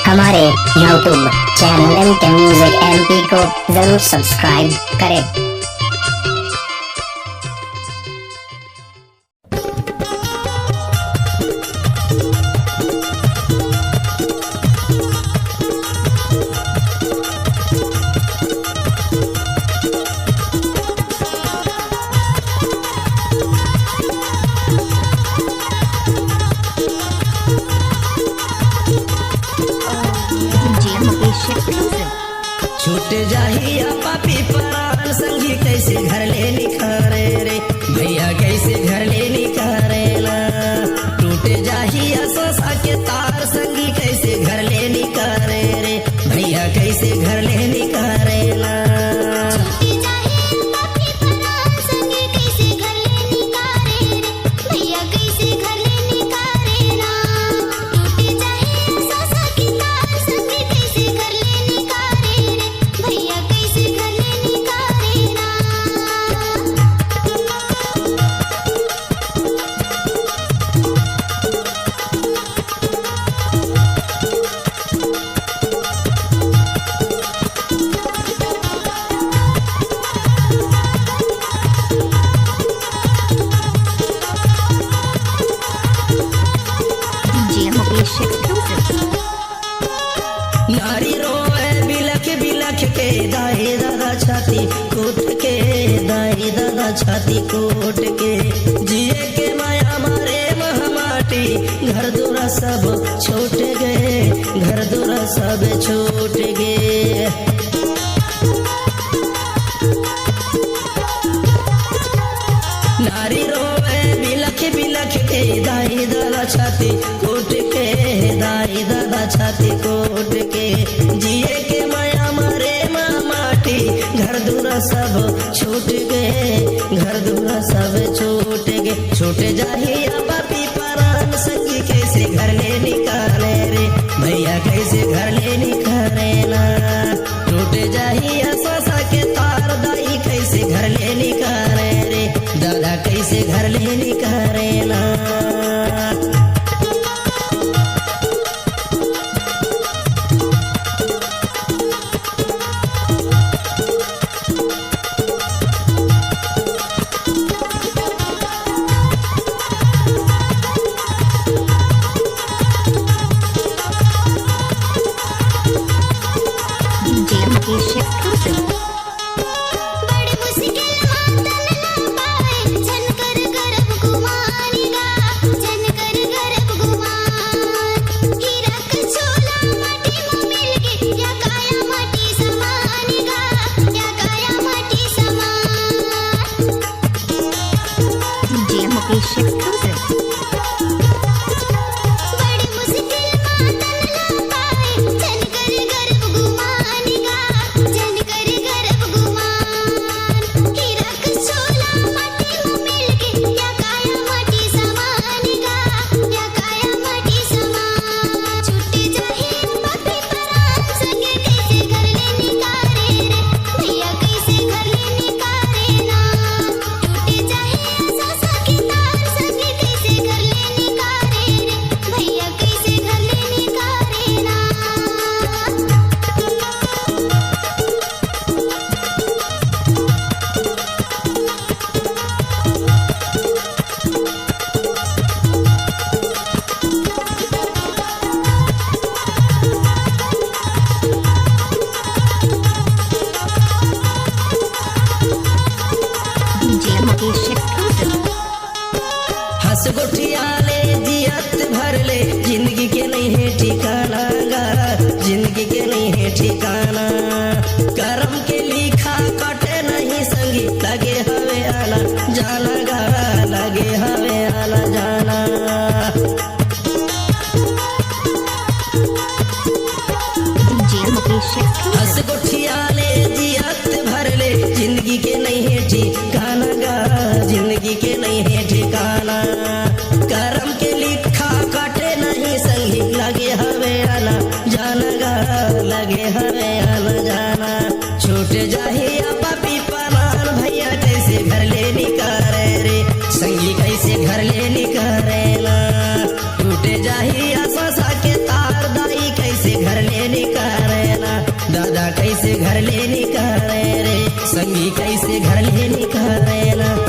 हमारे YouTube channel MK Music MP को जरूर सब्सक्राइब करें। छूट जाहिया पापी परान संगी कैसे घर ले निखारे रे भैया कैसे घर ले निखारे ना टूट जाहिया सोसा के तार संगी कैसे घर ले निखारे रे भैया कैसे घर ले निखारे ना नारी रोए बिलख बिलख के दाई दादा छाती कोट के दाई दादा छाती कोट के जिए के माया मारे महामाटी घर दूरा सब छोट गए घर दूरा सब छोट गए नारी रोए बिलख बिलख के दाई दादा छाती कोट के दाई दादा छाती कोट के जिए के माया मारे माटी घर दूरा सब छूट गए घर दूरा सब छूट गए छूट जाहिया पापी परान संगी कैसे घर ले निकाले रे भैया कैसे घर ले निकाले ना टूट जाहिया सोसा के तार दाई कैसे घर ले निकाले रे दादा कैसे घर ले निकाले ना हसगुठियाले जियत भर ले जिंदगी के नहीं है ठिकाना गा जिंदगी के नहीं है ठिकाना करम के लिखा कटे नहीं संगी लगे हवे आना जाना गा लगे हवे आना जाना हसगुठियाले जियत भर ले जिंदगी के नहीं है ठिकाना गा जिंदगी के नहीं है ठिकाना करम के लिखा काटे नहीं संगी लगे हवे आना जाना गा लगे हवे आना जाना छूट जाहिया पापी परान भैया कैसे घर ले निकारे रे संगी कैसे घर ले निकारे ना टूट जाहिया सोसा के तार दाई कैसे घर कैसे घर ले निकाले रे, संगी कैसे घर ले निकाले ना।